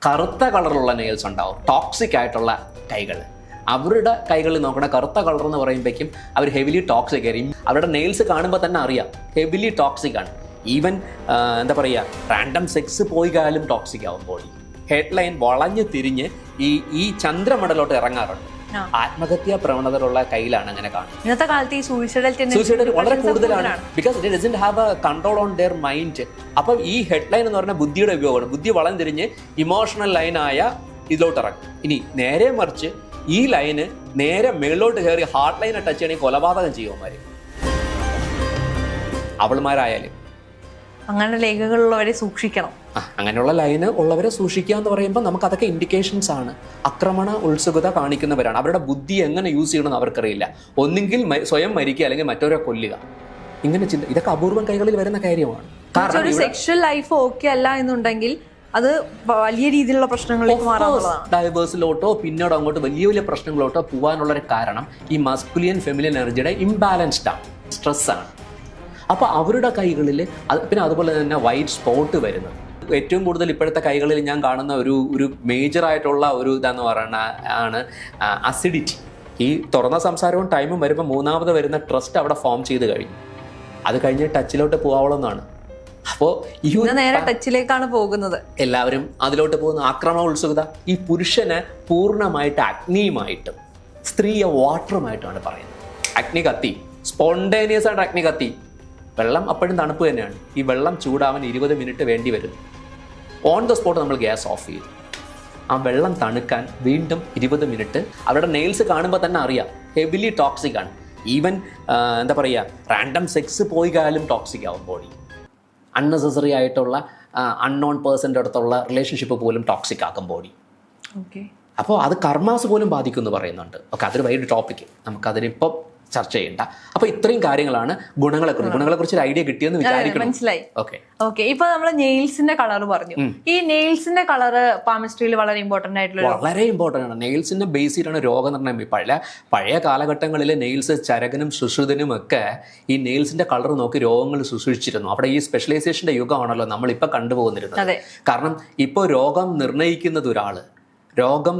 കറുത്ത കളറുള്ള നെയിൽസ് ഉണ്ടാവും, ടോക്സിക് ആയിട്ടുള്ള കൈകൾ. അവരുടെ കൈകളിൽ നോക്കണം, കറുത്ത കളർ എന്ന് പറയുമ്പോഴേക്കും അവർ ഹെവിലി ടോക്സിക് ആയിരിക്കും. അവരുടെ നെയിൽസ് കാണുമ്പോൾ തന്നെ അറിയാം ഹെവിലി ടോക്സിക് ആണ്. ഈവൻ എന്താ പറയുക, റാൻഡം സെക്സ് പോയി കാലും ടോക്സിക് ആവും ബോഡി. ഹെഡ്ലൈൻ വളഞ്ഞ് തിരിഞ്ഞ് ഈ ചന്ദ്രമടലോട്ട് ഇറങ്ങാറുണ്ട്. ആത്മഹത്യാ പ്രവണതയുള്ള കയ്യിലാണ് അങ്ങനെ കാണുന്നത്. ഇന്നത്തെ കാലത്ത് ഈ സൂയിസൈഡ് വളരെ കൂടുതലാണ്. Because it doesn't have A control on their mind. അപ്പം ഈ ഹെഡ്ലൈൻ എന്ന് പറഞ്ഞാൽ ബുദ്ധിയുടെ ഉപയോഗമാണ്. ബുദ്ധി വളഞ്ഞു തിരിഞ്ഞ് ഇമോഷണൽ ലൈനായ ഇതിലോട്ട് ഇറങ്ങും. ഇനി നേരെ മറിച്ച് ഈ ലൈന് നേരെ മേളിലോട്ട് കയറി ഹാർട്ട് ലൈനെ ടച്ച് ചെയ്യണമെങ്കിൽ കൊലപാതകം ചെയ്യുവന്മാര്, അവൾമാരായാലും. അങ്ങനെ ലേഖകളുള്ളവരെ സൂക്ഷിക്കണം. അങ്ങനെയുള്ള ലൈന് ഉള്ളവരെ സൂക്ഷിക്കുക എന്ന് പറയുമ്പോൾ നമുക്ക് അതൊക്കെ ഇൻഡിക്കേഷൻസ് ആണ്. ആക്രമണ ഉത്സുകത കാണിക്കുന്നവരാണ്. അവരുടെ ബുദ്ധി എങ്ങനെ യൂസ് ചെയ്യണമെന്ന് അവർക്കറിയില്ല. ഒന്നുകിൽ സ്വയം മരിക്കുക അല്ലെങ്കിൽ മറ്റവരെ കൊല്ലുക. ഇങ്ങനെ ഇതൊക്കെ അപൂർവം കൈകളിൽ വരുന്ന കാര്യമാണ്. കാരണം സെക്ഷൽ ലൈഫ് ഓക്കെ അല്ല എന്നുണ്ടെങ്കിൽ അത് വലിയ രീതിയിലുള്ള പ്രശ്നങ്ങളിലേക്ക് മാറാനുള്ളതാണ്. ഡൈവേഴ്സിലോട്ടോ പിന്നീട് അങ്ങോട്ട് വലിയ വലിയ പ്രശ്നങ്ങളോട്ടോ പോകാനുള്ളൊരു കാരണം ഈ മസ്കുലിയൻ ഫെമിലിയൻ എനർജിയുടെ ഇംബാലൻസ്ഡ് ആണ്, സ്ട്രെസ്സാണ്. അപ്പോൾ അവരുടെ കൈകളിൽ പിന്നെ അതുപോലെ തന്നെ വൈറ്റ് സ്പോട്ട് വരുന്നത് ഏറ്റവും കൂടുതൽ ഇപ്പോഴത്തെ കൈകളിൽ ഞാൻ കാണുന്ന ഒരു മേജറായിട്ടുള്ള ഒരു ഇതാന്ന് പറയുന്ന ആണ് അസിഡിറ്റി. ഈ തുറന്ന സംസാരവും ടൈമും വരുമ്പോൾ മൂന്നാമത് വരുന്ന ട്രസ്റ്റ് അവിടെ ഫോം ചെയ്ത് കഴിഞ്ഞു. അത് കഴിഞ്ഞ് ടച്ചിലോട്ട് പോകാവുള്ളതാണ്. അപ്പോൾ ഈ നേരെ ടച്ചിലേക്കാണ് പോകുന്നത്. എല്ലാവരും അതിലോട്ട് പോകുന്ന ആക്രമണ ഉത്സുകത. ഈ പുരുഷന് പൂർണ്ണമായിട്ട് അഗ്നിയുമായിട്ടും സ്ത്രീയെ വാട്ടറുമായിട്ടാണ് പറയുന്നത്. അഗ്നി കത്തി, സ്പോണ്ടേനിയസ് ആയിട്ട് അഗ്നി കത്തി. വെള്ളം അപ്പോഴും തണുപ്പ് തന്നെയാണ്. ഈ വെള്ളം ചൂടാവാൻ 20 മിനിറ്റ് വേണ്ടി വരും. ഓൺ ദ സ്പോട്ട് നമ്മൾ ഗ്യാസ് ഓഫ് ചെയ്തു. ആ വെള്ളം തണുക്കാൻ വീണ്ടും 20 മിനിറ്റ്. അവരുടെ നെയിൽസ് കാണുമ്പോൾ തന്നെ അറിയാം ഹെവിലി ടോക്സിക് ആണ്. ഈവൻ എന്താ പറയുക, റാൻഡം സെക്സ് പോയി കാലും ടോക്സിക് ആവും ബോഡി. അൺനെസസറി ആയിട്ടുള്ള അൺനോൺ പേഴ്സൻ്റെ അടുത്തുള്ള റിലേഷൻഷിപ്പ് പോലും ടോക്സിക് ആക്കും ബോഡി. അപ്പോൾ അത് കർമാസ് പോലും ബാധിക്കും എന്ന് പറയുന്നുണ്ട്. ഓക്കെ, അതൊരു വലിയൊരു ടോപ്പിക്ക്, നമുക്കതിനിപ്പം ചർച്ച ചെയ്യണ്ട. അപ്പൊ ഇത്രയും കാര്യങ്ങളാണ് ഗുണങ്ങളെക്കുറിച്ച് ഒരു ഐഡിയ കിട്ടിയെന്ന് വിചാരിക്കണം. മനസ്സിലായി. ഓക്കെ, ഇപ്പൊ നമ്മൾ നെയിൽസിന്റെ കളർ പറഞ്ഞു. ഈ നെയിൽസിന്റെ കളർ പാമിസ്ട്രിയിൽ വളരെ ഇമ്പോർട്ടന്റ് ആയിട്ടുള്ള വളരെ ഇമ്പോർട്ടന്റ് ആണ്. നെയിൽസിന്റെ ബേസ് ചെയ്താണ് രോഗനിർണയം. പഴയ കാലഘട്ടങ്ങളിൽ നെയിൽസ് ചരകനും സുശ്രുതനും ഒക്കെ ഈ നെയിൽസിന്റെ കളർ നോക്കി രോഗങ്ങൾ സുസൂക്ഷിച്ചിരുന്നു. അവിടെ ഈ സ്പെഷ്യലൈസേഷന്റെ യുഗമാണല്ലോ നമ്മളിപ്പോൾ കണ്ടുപോകുന്നിരുന്നത്. കാരണം ഇപ്പോൾ രോഗം നിർണ്ണയിക്കുന്നത് ഒരാള്, രോഗം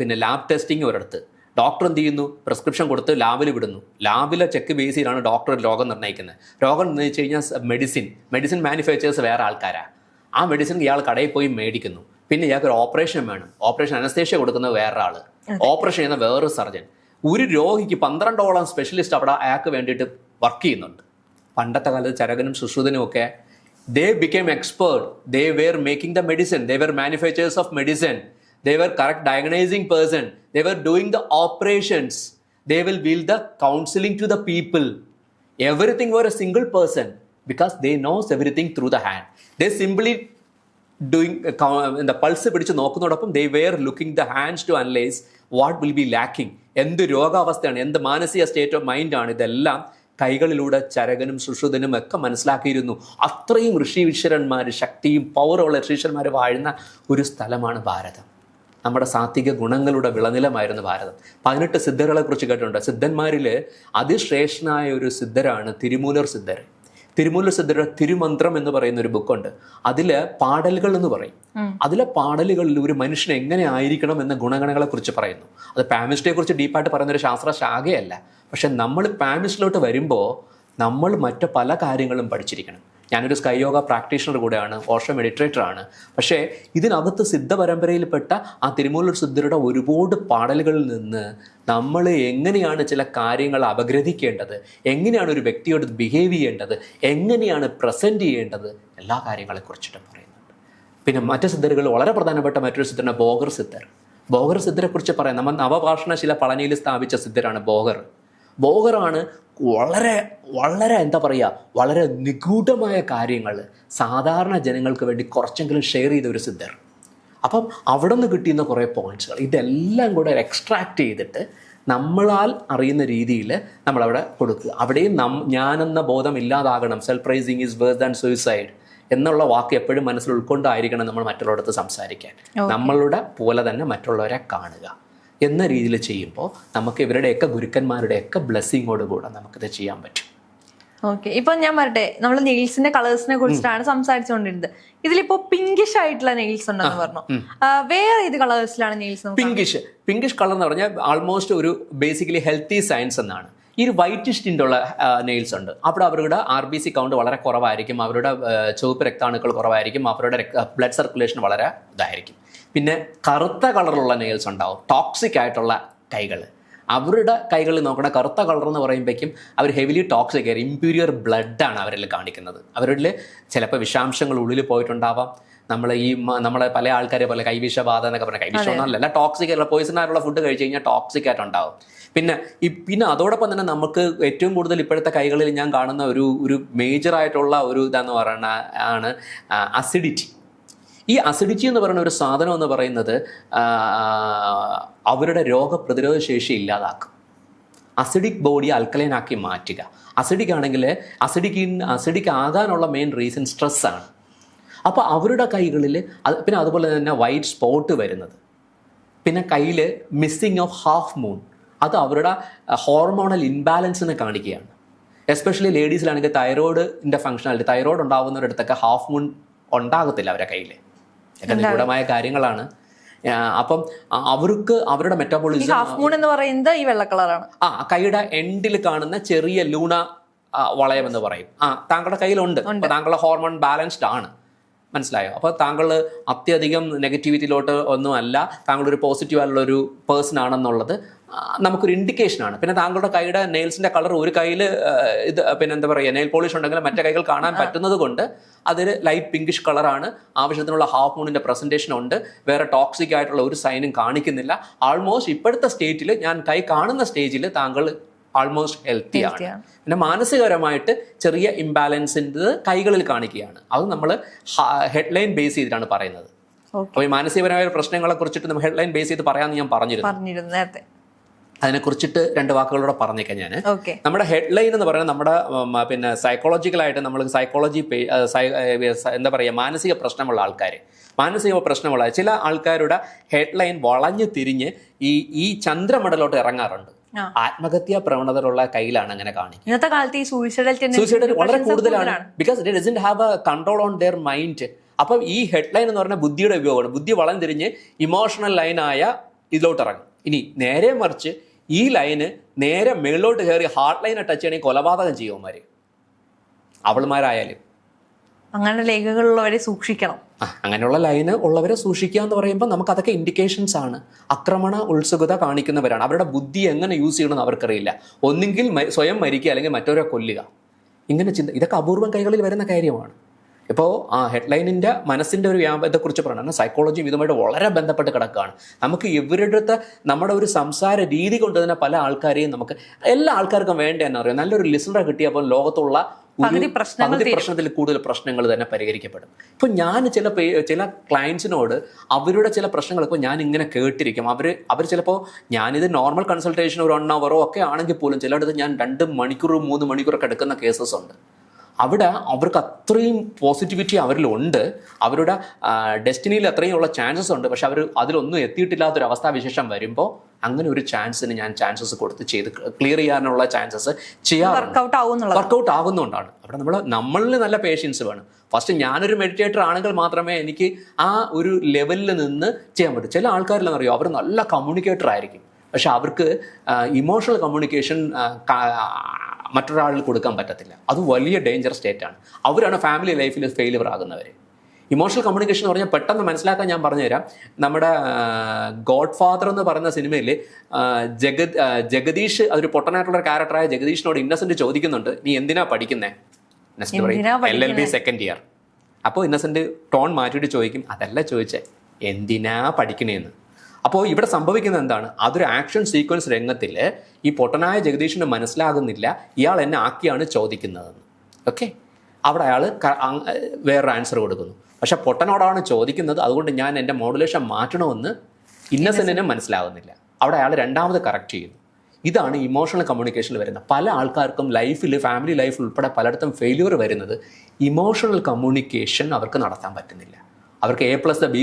പിന്നെ ലാബ് ടെസ്റ്റിംഗ് ഒരിടത്ത്, ഡോക്ടർ എന്ത് ചെയ്യുന്നു, പ്രിസ്ക്രിപ്ഷൻ കൊടുത്ത് ലാബിൽ വിടുന്നു. ലാബിലെ ചെക്ക് ബേസ് ചെയ്താണ് ഡോക്ടർ രോഗം നിർണ്ണയിക്കുന്നത്. രോഗം നിർണ്ണയിച്ചു കഴിഞ്ഞാൽ മെഡിസിൻ മാനുഫാക്ചേഴ്സ് വേറെ ആൾക്കാരാണ്. ആ മെഡിസിൻ ഇയാൾ കടയിൽ പോയി മേടിക്കുന്നു. പിന്നെ ഇയാൾക്ക് ഒരു ഓപ്പറേഷൻ വേണം. ഓപ്പറേഷൻ അനസ്തേഷ്യ കൊടുക്കുന്നത് വേറൊരാൾ, ഓപ്പറേഷൻ ചെയ്യുന്ന വേറൊരു സർജൻ. ഒരു രോഗിക്ക് 12ഓളം സ്പെഷ്യലിസ്റ്റ് അവിടെ അയാൾക്ക് വേണ്ടിയിട്ട് വർക്ക് ചെയ്യുന്നുണ്ട്. പണ്ടത്തെ കാലത്ത് ചരകനും സുശ്രുതനും ഒക്കെ they became expert. They were making the medicine. They were manufacturers of medicine. They were correct diagnosing person. They were doing the operations. They will build the counseling to the people. Everything were a single person because they knows everything through the hand. They simply doing the pulse പിടിച്ച് നോക്കുന്നതോടൊപ്പം they were looking the hands to analyze what will be lacking. എന്ത് രോഗാവസ്ഥയാണ്, എന്ത് മാനസിക state of mind ആണ്, ഇതെല്ലാം കൈകളിലൂടെ ചരകനും സുശ്രുതനും ഒക്കെ മനസ്സിലാക്കിയിരുന്നു. അത്രയും ഋഷീശ്വരന്മാർ, ശക്തിയും പവറുള്ള ഋഷീശ്വരന്മാർ വാഴുന്ന ഒരു സ്ഥലമാണ് ഭാരതം. നമ്മുടെ സാത്വിക ഗുണങ്ങളുടെ വിളനിലമായിരുന്നു ഭാരതം. 18 സിദ്ധരെ കുറിച്ച് കേട്ടിട്ടുണ്ട്. സിദ്ധന്മാരിൽ അതിശ്രേഷ്ഠനായ ഒരു സിദ്ധരാണ് തിരുമൂലർ സിദ്ധർ. തിരുമൂലർ സിദ്ധരുടെ തിരുമന്ത്രം എന്ന് പറയുന്ന ഒരു ബുക്കുണ്ട്. അതില് പാടലുകൾ എന്ന് പറയും. അതിലെ പാടലുകളിൽ ഒരു മനുഷ്യൻ എങ്ങനെ ആയിരിക്കണം എന്ന ഗുണഗണങ്ങളെ കുറിച്ച് പറയുന്നു. അത് പാമിസ്ട്രിയെ കുറിച്ച് ഡീപ്പായിട്ട് പറയുന്ന ഒരു ശാസ്ത്ര ശാഖയല്ല. പക്ഷെ നമ്മൾ പാമിസ്റ്റിലോട്ട് വരുമ്പോൾ നമ്മൾ മറ്റു പല കാര്യങ്ങളും പഠിച്ചിരിക്കണം. ഞാനൊരു സ്കൈ യോഗ പ്രാക്ടീഷണർ കൂടെയാണ്, ഓഷോ മെഡിറ്റേറ്ററാണ്. പക്ഷേ ഇതിനകത്ത് സിദ്ധ പരമ്പരയിൽപ്പെട്ട ആ തിരുമൂലർ സിദ്ധരുടെ ഒരുപാട് പാടലുകളിൽ നിന്ന് നമ്മൾ എങ്ങനെയാണ് ചില കാര്യങ്ങൾ അപഗ്രഥിക്കേണ്ടത്, എങ്ങനെയാണ് ഒരു വ്യക്തിയോട് ബിഹേവ് ചെയ്യേണ്ടത്, എങ്ങനെയാണ് പ്രസൻറ്റ് ചെയ്യേണ്ടത്, എല്ലാ കാര്യങ്ങളെക്കുറിച്ചിട്ടും പറയുന്നുണ്ട്. പിന്നെ മറ്റു സിദ്ധറുകൾ വളരെ പ്രധാനപ്പെട്ട മറ്റൊരു സിദ്ധരാണ് ബോഗർ സിദ്ധർ. ബോഗർ സിദ്ധരെ കുറിച്ച് പറയാം. നമ്മൾ നവഭാഷണശില പളനിയിൽ സ്ഥാപിച്ച സിദ്ധരാണ് ബോഗർ. ബോഗറാണ് വളരെ വളരെ എന്താ പറയുക, വളരെ നിഗൂഢമായ കാര്യങ്ങൾ സാധാരണ ജനങ്ങൾക്ക് വേണ്ടി കുറച്ചെങ്കിലും ഷെയർ ചെയ്ത ഒരു സിദ്ധർ. അപ്പം അവിടെ നിന്ന് കിട്ടിയുന്ന കുറേ പോയിന്റ്സുകൾ ഇതെല്ലാം കൂടെ എക്സ്ട്രാക്ട് ചെയ്തിട്ട് നമ്മളാൽ അറിയുന്ന രീതിയിൽ നമ്മളവിടെ കൊടുക്കുക. അവിടെയും ഞാനെന്ന ബോധം ഇല്ലാതാകണം. Self praising is worse than suicide എന്നുള്ള വാക്ക് എപ്പോഴും മനസ്സിൽ ഉൾക്കൊണ്ടായിരിക്കണം നമ്മൾ മറ്റുള്ളവരടുത്ത് സംസാരിക്കാൻ. നമ്മളുടെ പോലെ തന്നെ മറ്റുള്ളവരെ കാണുക എന്ന രീതിയിൽ ചെയ്യുമ്പോൾ നമുക്ക് ഇവരുടെയൊക്കെ ഗുരുക്കന്മാരുടെയൊക്കെ ബ്ലെസ്സിങ്ങോട് കൂടെ നമുക്കിത് ചെയ്യാൻ പറ്റും. ഓക്കെ, ഇപ്പൊ ഞാൻ പറയട്ടെ, നമ്മൾ നെയിൽസിന്റെ കളേഴ്സിനെ കുറിച്ചിട്ടാണ് സംസാരിച്ചുകൊണ്ടിരുന്നത്. ഇതിലിപ്പോ പിങ്കിഷ് ആയിട്ടുള്ള നെയിൽസ് ഉണ്ടെന്ന് പറഞ്ഞു. വേറെ ഏത് കളേഴ്സിലാണ് നെയിൽസ്? പിങ്കിഷ് കളർ എന്ന് പറഞ്ഞാൽ ആൾമോസ്റ്റ് ഒരു ബേസിക്കലി ഹെൽത്തി സയൻസ് എന്നാണ്. ഈ ഒരു വൈറ്റിഷ് ടിൻ്റുള്ള നെയിൽസ് ഉണ്ട്, അവിടെ അവരുടെ RBC കൗണ്ട് വളരെ കുറവായിരിക്കും, അവരുടെ ചുവപ്പ് രക്താണുക്കൾ കുറവായിരിക്കും, അവരുടെ ബ്ലഡ് സർക്കുലേഷൻ വളരെ ഇതായിരിക്കും. പിന്നെ കറുത്ത കളറുള്ള നെയിൽസ് ഉണ്ടാവും, ടോക്സിക് ആയിട്ടുള്ള കൈകൾ. അവരുടെ കൈകളിൽ നോക്കണ കറുത്ത കളർ എന്ന് പറയുമ്പോഴേക്കും അവർ ഹെവിലി ടോക്സിക് ആയിരിക്കും, ഇമ്പീരിയർ ബ്ലഡാണ് അവരിൽ കാണിക്കുന്നത്. അവരിൽ ചിലപ്പോൾ വിഷാംശങ്ങൾ ഉള്ളിൽ പോയിട്ടുണ്ടാവാം. നമ്മളെ പല ആൾക്കാരെ പോലെ കൈവിഷബാധ എന്നൊക്കെ പറഞ്ഞാൽ, കൈവിഷമൊന്നുമല്ല, ടോക്സിക് ആയിട്ടുള്ള പോയിസൺ ആയിട്ടുള്ള ഫുഡ് കഴിച്ച് കഴിഞ്ഞാൽ ടോക്സിക് ആയിട്ടുണ്ടാവും. പിന്നെ അതോടൊപ്പം തന്നെ നമുക്ക് ഏറ്റവും കൂടുതൽ ഇപ്പോഴത്തെ കൈകളിൽ ഞാൻ കാണുന്ന ഒരു മേജറായിട്ടുള്ള ഒരു ഇതാന്ന് പറയുന്ന ആണ് അസിഡിറ്റി. ഈ അസിഡിറ്റി എന്ന് പറയുന്ന ഒരു സാധനം എന്ന് പറയുന്നത് അവരുടെ രോഗപ്രതിരോധ ശേഷി ഇല്ലാതാക്കും. അസിഡിക് ബോഡി അൽക്കലൈൻ ആക്കി മാറ്റുക. അസിഡിക് ആണെങ്കിൽ അസിഡിക് ആകാനുള്ള മെയിൻ റീസൺ സ്ട്രെസ്സാണ്. അപ്പോൾ അവരുടെ കൈകളിൽ പിന്നെ അതുപോലെ തന്നെ വൈറ്റ് സ്പോട്ട് വരുന്നത്, പിന്നെ കയ്യിൽ മിസ്സിങ് ഓഫ് ഹാഫ് മൂൺ, അത് അവരുടെ ഹോർമോണൽ ഇൻബാലൻസിനെ കാണിക്കുകയാണ്. എസ്പെഷ്യലി ലേഡീസിലാണെങ്കിൽ തൈറോയിഡിൻ്റെ ഫംഗ്ഷനാലിറ്റി, തൈറോയിഡ് ഉണ്ടാകുന്നവരടുത്തൊക്കെ ഹാഫ് മൂൺ ഉണ്ടാകത്തില്ല അവരുടെ കയ്യിൽ. ഒക്കെ നിഗൂഢമായ കാര്യങ്ങളാണ്. അപ്പം അവർക്ക് അവരുടെ മെറ്റാബോളിസം, ഹാഫ് മൂൺ എന്ന് പറയുന്നത് ഈ വെള്ള കളറാണ്. കൈയുടെ എൻഡിൽ കാണുന്ന ചെറിയ ലൂണ വളയം എന്ന് പറയും. താങ്കളുടെ കയ്യിലുണ്ട്, താങ്കളുടെ ഹോർമോൺ ബാലൻസ്ഡ് ആണ്, മനസ്സിലായോ? അപ്പോൾ താങ്കൾ അത്യധികം നെഗറ്റിവിറ്റിയിലോട്ട് ഒന്നുമല്ല, താങ്കളൊരു പോസിറ്റീവ് ആയിട്ടുള്ളൊരു പേഴ്സൺ ആണെന്നുള്ളത് നമുക്കൊരു ഇൻഡിക്കേഷനാണ്. പിന്നെ താങ്കളുടെ കൈയുടെ നെയിൽസിൻ്റെ കളർ ഒരു കയ്യിൽ ഇത് പിന്നെ എന്താ പറയുക നെയിൽ പോളിഷ് ഉണ്ടെങ്കിൽ മറ്റേ കൈകൾ കാണാൻ പറ്റുന്നത് കൊണ്ട് അതൊരു ലൈറ്റ് പിങ്കിഷ് കളറാണ്. ആവശ്യത്തിനുള്ള ഹാഫ് മൂണിൻ്റെ പ്രസൻറ്റേഷൻ ഉണ്ട്, വേറെ ടോക്സിക് ആയിട്ടുള്ള ഒരു സൈനും കാണിക്കുന്നില്ല. ആൾമോസ്റ്റ് ഇപ്പോഴത്തെ സ്റ്റേറ്റിൽ, ഞാൻ കൈ കാണുന്ന സ്റ്റേജിൽ താങ്കൾ ആൾമോസ്റ്റ് ഹെൽത്തിയാണ്. പിന്നെ മാനസികപരമായിട്ട് ചെറിയ ഇംബാലൻസിൻ്റെ കൈകളിൽ കാണിക്കുകയാണ്. അത് നമ്മൾ ഹെഡ്ലൈൻ ബേസ് ചെയ്തിട്ടാണ് പറയുന്നത്. അപ്പോൾ ഈ മാനസികപരമായ പ്രശ്നങ്ങളെ കുറിച്ചിട്ട് നമ്മൾ ഹെഡ്ലൈൻ ബേസ് ചെയ്ത് പറയാമെന്ന് ഞാൻ പറഞ്ഞിരുന്നു നേരത്തെ. അതിനെക്കുറിച്ചിട്ട് 2 വാക്കുകളോടെ പറഞ്ഞേക്കാം ഞാൻ. നമ്മുടെ ഹെഡ്ലൈൻ എന്ന് പറയുന്നത് നമ്മുടെ പിന്നെ സൈക്കോളജിക്കലായിട്ട് നമ്മൾ എന്താ പറയുക, മാനസിക പ്രശ്നമുള്ള ചില ആൾക്കാരുടെ ഹെഡ്ലൈൻ വളഞ്ഞു തിരിഞ്ഞ് ഈ ചന്ദ്രമണ്ഡലോട്ട് ഇറങ്ങാറുണ്ട്. ആത്മഹത്യാ പ്രവണതയുള്ള കയ്യിലാണ് അങ്ങനെ കാണിക്കുന്നത്. ഇന്നത്തെ കാലത്ത് ഈ സൂയിസൈഡ് വളരെ കൂടുതലാണ്. Because it doesn't have A control on their mind. അപ്പം ഈ ഹെഡ്ലൈൻ എന്ന് പറഞ്ഞാൽ ബുദ്ധിയുടെ ഉപയോഗമാണ്. ബുദ്ധി വളം തിരിഞ്ഞ് ഇമോഷണൽ ലൈനായ ഇതിലോട്ട് ഇറങ്ങും. ഇനി നേരെ മറിച്ച് ഈ ലൈന് നേരെ മേളിലോട്ട് കയറി ഹാർട്ട് ലൈനെ ടച്ച് ചെയ്യണമെങ്കിൽ കൊലപാതകം ചെയ്യുമന്മാര്, അവൾമാരായാലും. അങ്ങനെ ലേഖകളുള്ളവരെ സൂക്ഷിക്കണം. അങ്ങനെയുള്ള ലൈന് ഉള്ളവരെ സൂക്ഷിക്കുക എന്ന് പറയുമ്പോൾ നമുക്ക് അതൊക്കെ ഇൻഡിക്കേഷൻസ് ആണ്. ആക്രമണ ഉത്സുകത കാണിക്കുന്നവരാണ്. അവരുടെ ബുദ്ധി എങ്ങനെ യൂസ് ചെയ്യണമെന്ന് അവർക്കറിയില്ല. ഒന്നുകിൽ സ്വയം മരിക്കുക, അല്ലെങ്കിൽ മറ്റവരെ കൊല്ലുക. ഇങ്ങനെ ഇതൊക്കെ അപൂർവം കൈകളിൽ വരുന്ന കാര്യമാണ്. ഇപ്പോൾ ഹെഡ്ലൈനിൻ്റെ മനസ്സിൻ്റെ ഒരു വ്യാപനത്തെക്കുറിച്ച് പറഞ്ഞാൽ സൈക്കോളജിയും ഇതുമായിട്ട് വളരെ ബന്ധപ്പെട്ട് കിടക്കുകയാണ്. നമുക്ക് ഇവരുടെ അടുത്ത് നമ്മുടെ ഒരു സംസാര രീതി കൊണ്ട് തന്നെ പല ആൾക്കാരെയും നമുക്ക് എല്ലാ ആൾക്കാർക്കും വേണ്ടതെന്ന് അറിയാം. നല്ലൊരു ലിസണറെ കിട്ടിയപ്പോൾ ലോകത്തുള്ള പകുതി പ്രശ്നത്തിൽ കൂടുതൽ പ്രശ്നങ്ങൾ തന്നെ പരിഹരിക്കപ്പെടും. ഇപ്പോൾ ഞാൻ ചില ക്ലയൻസിനോട് അവരുടെ ചില പ്രശ്നങ്ങൾ ഇപ്പോൾ ഞാൻ ഇങ്ങനെ കേട്ടിരിക്കും. അവർ ചിലപ്പോൾ ഞാനിത് നോർമൽ കൺസൾട്ടേഷൻ ഒരു 1 hour ഒക്കെ ആണെങ്കിൽ പോലും ചിലയിടത്ത് ഞാൻ 2 മണിക്കൂർ 3 മണിക്കൂറൊക്കെ എടുക്കുന്ന കേസസ് ഉണ്ട്. അവിടെ അവർക്ക് അത്രയും പോസിറ്റിവിറ്റി അവരിലുണ്ട്, അവരുടെ ഡെസ്റ്റിനിയിൽ അത്രയും ഉള്ള ചാൻസസ് ഉണ്ട്. പക്ഷെ അവർ അതിലൊന്നും എത്തിയിട്ടില്ലാത്തൊരു അവസ്ഥാവിശേഷം വരുമ്പോൾ അങ്ങനെ ഒരു ചാൻസിന് ഞാൻ ചാൻസസ് കൊടുത്ത് ചെയ്ത് ക്ലിയർ ചെയ്യാനുള്ള ചാൻസസ് വർക്കൗട്ട് ആകുന്നതുകൊണ്ടാണ്. അവിടെ നമ്മളിൽ നല്ല പേഷ്യൻസ് വേണം. ഫസ്റ്റ് ഞാനൊരു മെഡിറ്റേറ്റർ ആണെങ്കിൽ മാത്രമേ എനിക്ക് ആ ഒരു ലെവലിൽ നിന്ന് ചെയ്യാൻ പറ്റൂ. ചില ആൾക്കാരിലെന്ന് അറിയോ, അവർ നല്ല കമ്മ്യൂണിക്കേറ്റർ ആയിരിക്കും, പക്ഷെ അവർക്ക് ഇമോഷണൽ കമ്മ്യൂണിക്കേഷൻ മറ്റൊരാളിൽ കൊടുക്കാൻ പറ്റത്തില്ല. അത് വലിയ ഡേഞ്ചർ സ്റ്റേറ്റാണ്. അവരാണ് ഫാമിലി ലൈഫിൽ ഫെയിലിയർ ആകുന്നവർ. ഇമോഷണൽ കമ്മ്യൂണിക്കേഷൻ എന്ന് പറഞ്ഞാൽ പെട്ടെന്ന് മനസ്സിലാക്കാൻ ഞാൻ പറഞ്ഞുതരാം. നമ്മുടെ ഗോഡ് ഫാദർ എന്ന് പറയുന്ന സിനിമയിൽ ജഗദീഷ്, അതൊരു പൊട്ടനായിട്ടുള്ള ക്യാരക്ടറായ ജഗദീഷിനോട് ഇന്നസെന്റ് ചോദിക്കുന്നുണ്ട്, നീ എന്തിനാ പഠിക്കുന്നേ? ഇന്നസെന്റ് പറയും LLB സെക്കൻഡ് ഇയർ. അപ്പോൾ ഇന്നസെന്റ് ടോൺ മാറ്റിയിട്ട് ചോദിക്കും, അതല്ല ചോദിച്ചേ, എന്തിനാ പഠിക്കണേന്ന്. അപ്പോൾ ഇവിടെ സംഭവിക്കുന്നത് എന്താണ്, അതൊരു ആക്ഷൻ സീക്വൻസ് രംഗത്തിൽ ഈ പൊട്ടനായ ജഗദീഷിന് മനസ്സിലാകുന്നില്ല ഇയാൾ എന്നെ ആക്കിയാണ് ചോദിക്കുന്നതെന്ന്. ഓക്കെ, അവിടെ അയാൾ വേറൊരു ആൻസർ കൊടുക്കുന്നു. പക്ഷെ പൊട്ടനോടാണ് ചോദിക്കുന്നത്, അതുകൊണ്ട് ഞാൻ എൻ്റെ മോഡുലേഷൻ മാറ്റണമെന്ന് ഇന്നസെന്റിനും മനസ്സിലാകുന്നില്ല. അവിടെ അയാൾ രണ്ടാമത് കറക്റ്റ് ചെയ്യുന്നു. ഇതാണ് ഇമോഷണൽ കമ്മ്യൂണിക്കേഷനിൽ വരുന്നത്. പല ആൾക്കാർക്കും ലൈഫിൽ, ഫാമിലി ലൈഫിൽ ഉൾപ്പെടെ പലയിടത്തും ഫെയിലിയർ വരുന്നത് ഇമോഷണൽ കമ്മ്യൂണിക്കേഷൻ അവർക്ക് നടത്താൻ പറ്റുന്നില്ല. അവർക്ക് A+B²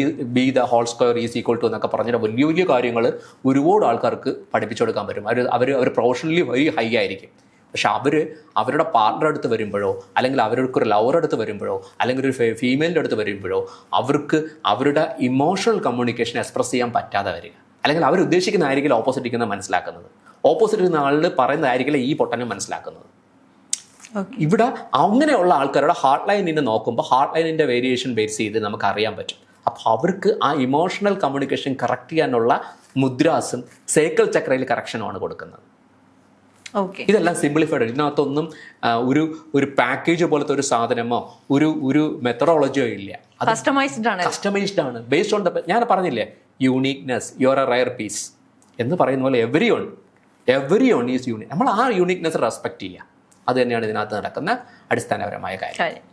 എന്നൊക്കെ പറഞ്ഞിട്ട് വലിയ വലിയ കാര്യങ്ങൾ ഒരുപാട് ആൾക്കാർക്ക് പഠിപ്പിച്ചു കൊടുക്കാൻ പറ്റും. അവർ പ്രൊഫഷണലി വെരി ഹൈ ആയിരിക്കും. പക്ഷെ അവരുടെ പാർട്ണർ അടുത്ത് വരുമ്പോഴോ അല്ലെങ്കിൽ അവർക്കൊരു ലവർ അടുത്ത് വരുമ്പോഴോ അല്ലെങ്കിൽ ഒരു ഫീമെയിലിൻ്റെ അടുത്ത് വരുമ്പോഴോ അവർക്ക് അവരുടെ ഇമോഷണൽ കമ്മ്യൂണിക്കേഷൻ എക്സ്പ്രസ് ചെയ്യാൻ പറ്റാതെ വരിക, അല്ലെങ്കിൽ അവർ ഉദ്ദേശിക്കുന്ന ആയിരിക്കില്ല ഓപ്പോസിറ്റ് ഇരിക്കുന്ന മനസ്സിലാക്കുന്നത്, ഓപ്പോസിറ്റ് ഇരിക്കുന്ന ആളിൽ പറയുന്നതായിരിക്കില്ല ഈ പൊട്ടനും മനസ്സിലാക്കുന്നത്. ഇവിടെ അങ്ങനെയുള്ള ആൾക്കാരുടെ ഹാർട്ട് ലൈനിനെ നോക്കുമ്പോൾ ഹാർട്ട് ലൈനിൻ്റെ വേരിയേഷൻ ബേസ് ചെയ്ത് നമുക്ക് അറിയാൻ പറ്റും. അപ്പോൾ അവർക്ക് ആ ഇമോഷണൽ കമ്മ്യൂണിക്കേഷൻ കറക്റ്റ് ചെയ്യാനുള്ള മുദ്രാസും സൈക്കിൾ ചക്രയിൽ കറക്ഷനുമാണ് കൊടുക്കുന്നത്. ഇതെല്ലാം സിംപ്ലിഫൈഡ്. ഇതിനകത്തൊന്നും ഒരു പാക്കേജ് പോലത്തെ ഒരു സാധനമോ ഒരു മെത്തഡോളജിയോ ഇല്ല. കസ്റ്റമൈസ്ഡ് ആണ് ബേസ്ഡ് ഓൺ ഞാൻ പറഞ്ഞില്ലേ, uniqueness, you are a rare piece എന്ന് പറയുന്ന പോലെ എവരി ഓൺ ഈസ് യൂണിക്. നമ്മൾ ആ യൂണിക്നെസ് റെസ്പെക്ട് ചെയ്യുക, അത് തന്നെയാണ് ഇതിനകത്ത് നടക്കുന്ന അടിസ്ഥാനപരമായ കാര്യം.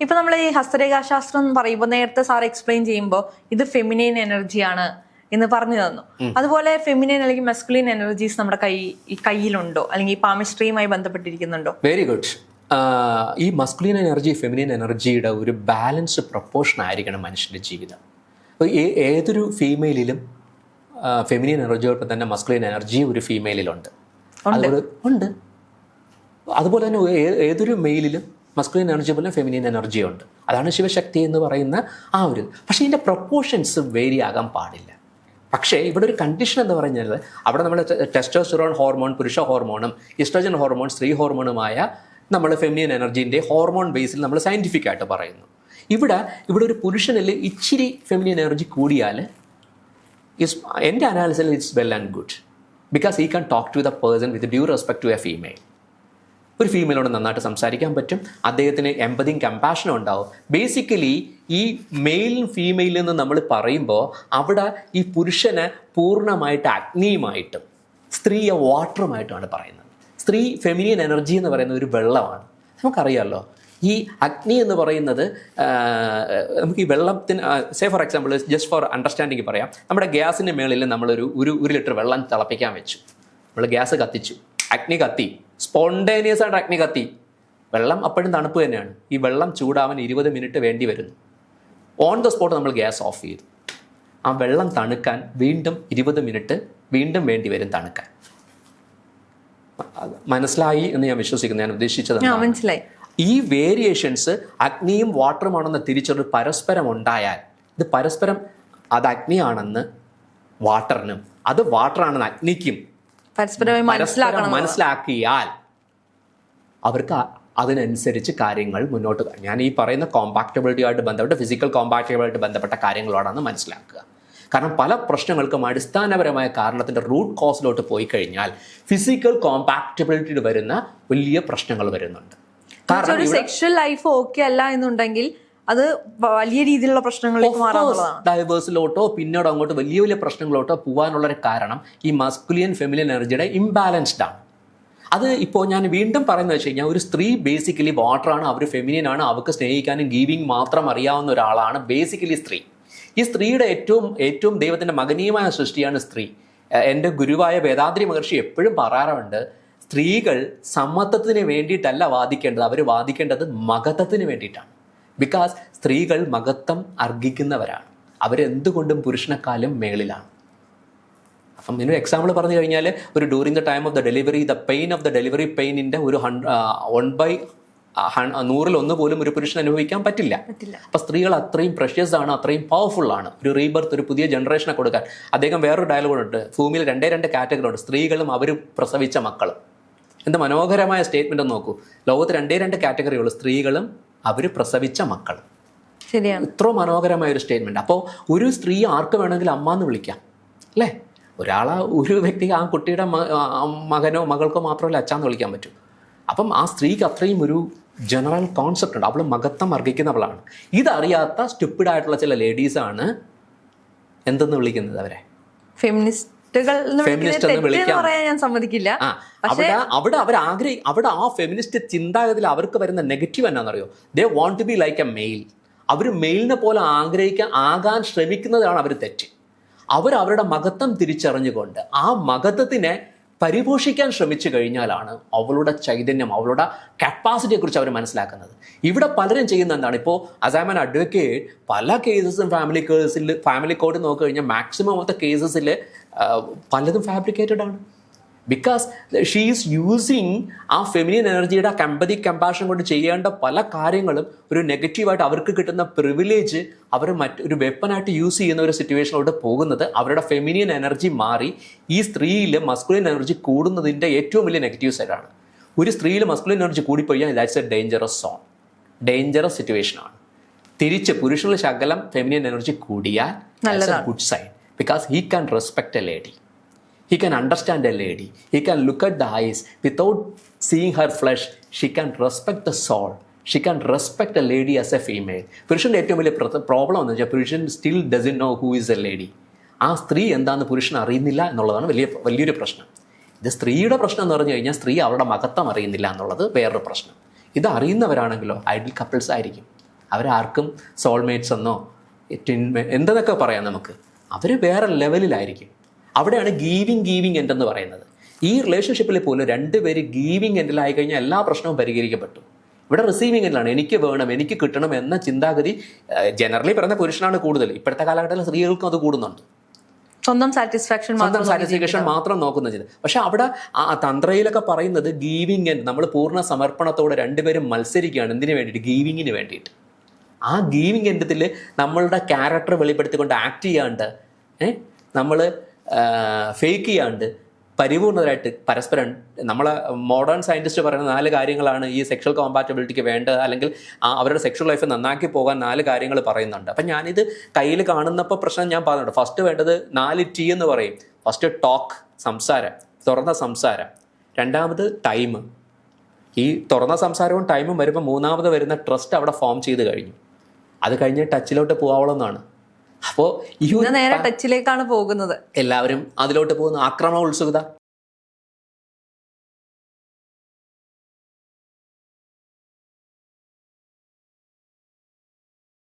ഇപ്പൊ നമ്മൾ ഈ ഹസ്തരേഖാശാസ്ത്രം എന്ന് പറയുമ്പോൾ നേരത്തെ സാർ എക്സ്പ്ലെയിൻ ചെയ്യുമ്പോൾ ഇത് ഫെമിനൈൻ എനർജിയാണ് എന്ന് പറഞ്ഞു തന്നു. അതുപോലെ ഫെമിനൈൻ അല്ലെങ്കിൽ മസ്കുലിൻ എനർജീസ് നമ്മുടെ കയ്യിലുണ്ടോ, അല്ലെങ്കിൽ പാമിസ്ട്രിയുമായി ബന്ധപ്പെട്ടിരിക്കുന്നുണ്ടോ? Very good. ഈ മസ്കുലിൻ എനർജി ഫെമിനിൻ എനർജിയുടെ ഒരു ബാലൻസ്ഡ് പ്രൊപ്പോർഷൻ ആയിരിക്കണം മനുഷ്യൻ്റെ ജീവിതം. അപ്പോൾ ഏതൊരു ഫീമെയിലിലും ഫെമിനിൻ എനർജിയോടൊപ്പം തന്നെ മസ്കുലിൻ എനർജി ഒരു ഫീമെയിലുണ്ട്. അതുപോലെ തന്നെ ഏതൊരു മെയിലിലും മസ്കുലിൻ എനർജി പോലെ ഫെമിനിൻ എനർജി ഉണ്ട്. അതാണ് ശിവശക്തി എന്ന് പറയുന്ന ആ ഒരു. പക്ഷേ ഇതിൻ്റെ പ്രൊപ്പോർഷൻസ് വേരി ആകാൻ പാടില്ല. പക്ഷേ ഇവിടെ ഒരു കണ്ടീഷൻ എന്ന് പറഞ്ഞാൽ അവിടെ നമ്മൾ ടെസ്റ്റോസ്റ്റെറോൺ ഹോർമോൺ പുരുഷ ഹോർമോണും ഈസ്ട്രോജൻ ഹോർമോൺ സ്ത്രീ ഹോർമോണുമായ നമ്മൾ ഫെമിനിൻ എനർജീൻ്റെ ഹോർമോൺ ബേസിൽ നമ്മൾ സയൻറ്റിഫിക് ആയിട്ട് പറയുന്നു. ഇവിടെ ഒരു പുരുഷനിൽ ഇച്ചിരി ഫെമിനിൻ എനർജി കൂടിയാൽ എൻ്റെ അനാലിസിൽ it's well and good, because he can talk to the person with due respect to a female. ഒരു ഫീമെയിലോട് നന്നായിട്ട് സംസാരിക്കാൻ പറ്റും, അദ്ദേഹത്തിന് എമ്പതിയും കമ്പാഷനും ഉണ്ടാവും. ബേസിക്കലി ഈ മെയിലും ഫീമെയിലും എന്ന് നമ്മൾ പറയുമ്പോൾ അവിടെ ഈ പുരുഷനെ പൂർണ്ണമായിട്ട് അഗ്നിയുമായിട്ടും സ്ത്രീയെ വാട്ടറുമായിട്ടാണ് പറയുന്നത്. സ്ത്രീ ഫെമിനിയൻ എനർജി എന്ന് പറയുന്ന ഒരു വെള്ളമാണ്. നമുക്കറിയാമല്ലോ ഈ അഗ്നി എന്ന് പറയുന്നത്, നമുക്ക് ഈ വെള്ളത്തിന് say for example just for understanding പറയാം, നമ്മുടെ ഗ്യാസിൻ്റെ മേളിൽ നമ്മളൊരു ലിറ്റർ വെള്ളം തിളപ്പിക്കാൻ വെച്ചു, നമ്മൾ ഗ്യാസ് കത്തിച്ചു, അഗ്നി കത്തി, സ്പോണ്ടേനിയസ് ആയിട്ട് അഗ്നി കത്തി, വെള്ളം അപ്പോഴും തണുപ്പ് തന്നെയാണ്. ഈ വെള്ളം ചൂടാവാൻ 20 മിനിറ്റ് വേണ്ടി വരുന്നു. ഓൺ ദ സ്പോട്ട് നമ്മൾ ഗ്യാസ് ഓഫ് ചെയ്തു. ആ വെള്ളം തണുക്കാൻ വീണ്ടും 20 മിനിറ്റ് വീണ്ടും വേണ്ടി വരും തണുക്കാൻ. മനസ്സിലായി എന്ന് ഞാൻ വിശ്വസിക്കുന്നു. ഞാൻ ഉദ്ദേശിച്ചത് മനസ്സിലായി. ഈ വേരിയേഷൻസ് അഗ്നിയും വാട്ടറുമാണെന്ന് തിരിച്ചൊരു പരസ്പരം ഉണ്ടായാൽ, ഇത് പരസ്പരം അത് അഗ്നിയാണെന്ന് വാട്ടറിനും അത് വാട്ടറാണെന്ന് അഗ്നിക്കും മനസ്സിലാക്കിയാൽ അവർക്ക് അതിനനുസരിച്ച് കാര്യങ്ങൾ മുന്നോട്ട്, ഞാൻ ഈ പറയുന്ന കോമ്പാക്റ്റബിലിറ്റിയായിട്ട് ബന്ധപ്പെട്ട് ഫിസിക്കൽ കോമ്പാക്റ്റബിലിറ്റി ബന്ധപ്പെട്ട കാര്യങ്ങളോടാണ് മനസ്സിലാക്കുക. കാരണം പല പ്രശ്നങ്ങൾക്കും അടിസ്ഥാനപരമായ കാരണത്തിൻ്റെ റൂട്ട് കോസിലോട്ട് പോയി കഴിഞ്ഞാൽ ഫിസിക്കൽ കോമ്പാക്റ്റബിലിറ്റിയിൽ വരുന്ന വലിയ പ്രശ്നങ്ങൾ വരുന്നുണ്ട്. കാരണം സെക്ഷൽ ലൈഫ് ഓക്കെ അല്ല എന്നുണ്ടെങ്കിൽ അത് വലിയ രീതിയിലുള്ള പ്രശ്നങ്ങളിലേക്ക് മാറാനുള്ളതാണ്. ഡൈവേഴ്സിലോട്ടോ പിന്നീട് അങ്ങോട്ട് വലിയ വലിയ പ്രശ്നങ്ങളോട്ടോ പോകാനുള്ളൊരു കാരണം ഈ മസ്കുലിയൻ ഫെമിനിയൻ എനർജിയുടെ ഇംബാലൻസ്ഡ് ആണ്. അത് ഇപ്പോൾ ഞാൻ വീണ്ടും പറയുന്നത് വെച്ച് കഴിഞ്ഞാൽ ഒരു സ്ത്രീ ബേസിക്കലി വാട്ടറാണ്, അവർ ഫെമിനിയൻ ആണ്, അവർക്ക് സ്നേഹിക്കാനും ഗീവിങ് മാത്രം അറിയാവുന്ന ഒരാളാണ് ബേസിക്കലി സ്ത്രീ. ഈ സ്ത്രീയുടെ ഏറ്റവും ദൈവത്തിൻ്റെ മകനീയമായ സൃഷ്ടിയാണ് സ്ത്രീ. എൻ്റെ ഗുരുവായ വേദാദ്രി മഹർഷി എപ്പോഴും പറയാറുണ്ട്, സ്ത്രീകൾ സമത്വത്തിന് വേണ്ടിയിട്ടല്ല വാദിക്കേണ്ടത്, അവർ വാദിക്കേണ്ടത് മഗത്വത്തിന് വേണ്ടിയിട്ടാണ്. ബിക്കോസ് സ്ത്രീകൾ മഗത്വം അർഹിക്കുന്നവരാണ്, അവരെന്തുകൊണ്ടും പുരുഷനെക്കാളും മേളിലാണ്. അപ്പം ഇതിനൊരു എക്സാമ്പിൾ പറഞ്ഞു കഴിഞ്ഞാൽ ഒരു during the time of the delivery, the pain of the delivery പെയിനിൻ്റെ ഒരു 1/100 പോലും ഒരു പുരുഷൻ അനുഭവിക്കാൻ പറ്റില്ല. അപ്പം സ്ത്രീകൾ അത്രയും പ്രഷ്യസ് ആണ്, അത്രയും പവർഫുൾ ആണ്. ഒരു റീബർത്ത്, ഒരു പുതിയ ജനറേഷനെ കൊടുക്കാൻ. അദ്ദേഹം വേറൊരു ഡയലോഗുണ്ട്, ഭൂമിയിൽ 2 കാറ്റഗറി ഉണ്ട്, സ്ത്രീകളും അവർ പ്രസവിച്ച മക്കളും. എന്ത് മനോഹരമായ സ്റ്റേറ്റ്മെന്റ് നോക്കൂ. ലോകത്ത് 2 കാറ്റഗറി ഉള്ളൂ, സ്ത്രീകളും അവർ പ്രസവിച്ച മക്കൾ. ശരിയാണ്. ഇത്ര മനോഹരമായ ഒരു സ്റ്റേറ്റ്മെന്റ്. അപ്പോൾ ഒരു സ്ത്രീ ആർക്ക് വേണമെങ്കിലും അമ്മ എന്ന് വിളിക്കാം അല്ലേ? ഒരു വ്യക്തിക്ക് ആ കുട്ടിയുടെ മകനോ മകൾക്കോ മാത്രമല്ല അച്ഛാന്ന് വിളിക്കാൻ പറ്റൂ. അപ്പം ആ സ്ത്രീക്ക് അത്രയും ഒരു ജനറൽ കോൺസെപ്റ്റ് ഉണ്ട്, അവൾ മഗത്വം അർഹിക്കുന്നവളാണ്. ഇതറിയാത്ത സ്റ്റുപ്പിഡായിട്ടുള്ള ചില ലേഡീസാണ് എന്തെന്ന് വിളിക്കുന്നത്, അവരെ ഫെമിനിസ്റ്റ് എന്ന് വിളിക്കാം. അവിടെ ആ ഫെമിനിസ്റ്റ് ചിന്താഗതിയിൽ അവർക്ക് വരുന്ന നെഗറ്റീവ് എന്നാണെന്നറിയോ? They want to be like a male. അവർ മെയിലിനെ പോലെ ആകാൻ ശ്രമിക്കുന്നതാണ് അവർ തെറ്റ്. അവരുടെ മഗത്വം തിരിച്ചറിഞ്ഞുകൊണ്ട് ആ മഗത്വത്തിനെ പരിപോഷിക്കാൻ ശ്രമിച്ചു കഴിഞ്ഞാലാണ് അവളുടെ ചൈതന്യം, അവളുടെ കപ്പാസിറ്റിയെ കുറിച്ച് അവർ മനസ്സിലാക്കുന്നത്. ഇവിടെ പലരും ചെയ്യുന്ന എന്താണ്, ഇപ്പോൾ as I am an advocate, പല കേസസും ഫാമിലി കോഡ് നോക്കി കഴിഞ്ഞാൽ മാക്സിമം ഓഫ് ദ കേസസിൽ പലതും ഫാബ്രിക്കേറ്റഡ് ആണ്. ബിക്കോസ് ഷീ ഈസ് യൂസിങ് ആ ഫെമിനിയൻ എനർജിയുടെ കമ്പതി കമ്പാഷൻ കൊണ്ട് ചെയ്യേണ്ട പല കാര്യങ്ങളും ഒരു നെഗറ്റീവായിട്ട് അവർക്ക് കിട്ടുന്ന പ്രിവിലേജ് അവർ മറ്റൊരു വെപ്പനായിട്ട് യൂസ് ചെയ്യുന്ന ഒരു സിറ്റുവേഷനിലോട്ട് പോകുന്നത് അവരുടെ ഫെമിനിയൻ എനർജി മാറി ഈ സ്ത്രീയിൽ മസ്കുലിൻ എനർജി കൂടുന്നതിൻ്റെ ഏറ്റവും വലിയ നെഗറ്റീവ് സൈഡാണ്. ഒരു സ്ത്രീയിൽ മസ്കുലിൻ എനർജി കൂടിപ്പോയാൽ that's a dangerous zone, dangerous സിറ്റുവേഷനാണ്. തിരിച്ച് പുരുഷനിൽ ശകലം ഫെമിനിയൻ എനർജി കൂടിയാൽ good sign, because he can respect a lady, he can understand a lady, he can look at the eyes without seeing her flesh, she can respect the soul, she can respect a lady as a female. പുരുഷൻ്റെ ഏറ്റവും വലിയ problem എന്ന് വെച്ചാൽ പുരുഷൻ still doesn't know who is A lady. ആ സ്ത്രീ എന്താണെന്ന് പുരുഷൻ അറിയുന്നില്ല എന്നുള്ളതാണ് വലിയൊരു പ്രശ്നം. ഇത് സ്ത്രീയുടെ പ്രശ്നം എന്ന് പറഞ്ഞു കഴിഞ്ഞാൽ സ്ത്രീ അവരുടെ മഹത്വം അറിയുന്നില്ല എന്നുള്ളത് വേറൊരു പ്രശ്നം. ഇത് അറിയുന്നവരാണെങ്കിലോ ഐഡിയൽ കപ്പിൾസ് ആയിരിക്കും. അവരാർക്കും സോൾമേറ്റ്സ് എന്നോ എന്തെന്നൊക്കെ പറയാം നമുക്ക്, അവർ വേറെ ലെവലിലായിരിക്കും. അവിടെയാണ് ഗീവിങ് എൻഡ് എന്ന് പറയുന്നത്. ഈ റിലേഷൻഷിപ്പിൽ പോലും രണ്ടുപേര് ഗീവിങ് എൻഡിലായി കഴിഞ്ഞാൽ എല്ലാ പ്രശ്നവും പരിഹരിക്കപ്പെട്ടു. ഇവിടെ റിസീവിങ് എൻഡിലാണ്, എനിക്ക് വേണം, എനിക്ക് കിട്ടണം എന്ന ചിന്താഗതി ജനറലി പറയുന്ന പുരുഷനാണ് കൂടുതൽ. ഇപ്പോഴത്തെ കാലഘട്ടത്തിൽ സ്ത്രീകൾക്കും അത് കൂടുന്നുണ്ട്. സ്വന്തം സാറ്റിസ്ഫാക്ഷൻ മാത്രം നോക്കുന്ന ചെയ്ത്. പക്ഷെ അവിടെ ആ തന്ത്രയിലൊക്കെ പറയുന്നത് ഗീവിങ് എൻഡ്, നമ്മൾ പൂർണ്ണ സമർപ്പണത്തോടെ രണ്ടുപേരും മത്സരിക്കുകയാണ്. എന്തിനു വേണ്ടിയിട്ട്? ഗീവിങ്ങിന് വേണ്ടിയിട്ട്. ആ ഗീവിങ് എൻഡത്തിൽ നമ്മളുടെ ക്യാരക്ടർ വെളിപ്പെടുത്തിക്കൊണ്ട് ആക്ട് ചെയ്യാണ്ട്, നമ്മൾ ഫേക്ക് ചെയ്യാണ്ട് പരിപൂർണരായിട്ട് പരസ്പരം, നമ്മളെ മോഡേൺ സയൻറ്റിസ്റ്റ് പറയുന്ന 4 കാര്യങ്ങളാണ് ഈ സെക്ഷൽ കോമ്പാറ്റബിലിറ്റിക്ക് വേണ്ടത്, അല്ലെങ്കിൽ അവരുടെ സെക്ഷൽ ലൈഫ് നന്നാക്കി പോകാൻ 4 കാര്യങ്ങൾ പറയുന്നുണ്ട്. അപ്പം ഞാനിത് കയ്യിൽ കാണുന്നപ്പോൾ പ്രശ്നം ഞാൻ പറഞ്ഞിട്ടുണ്ട്. ഫസ്റ്റ് വേണ്ടത് 4 T എന്ന് പറയും. ഫസ്റ്റ് ടോക്ക്, സംസാരം, തുറന്ന സംസാരം. രണ്ടാമത് ടൈം. ഈ തുറന്ന സംസാരവും ടൈമും വരുമ്പോൾ മൂന്നാമത് വരുന്ന ട്രസ്റ്റ് അവിടെ ഫോം ചെയ്ത് കഴിഞ്ഞു. അത് കഴിഞ്ഞ് ടച്ചിലോട്ട് പോകാവുള്ളതാണ്. അപ്പോൾ ഈ നേരെ ടച്ചിലേക്കാണ് പോകുന്നത്. എല്ലാവരും അതിലോട്ട് പോകുന്ന ആക്രമണ ഉത്സുകത.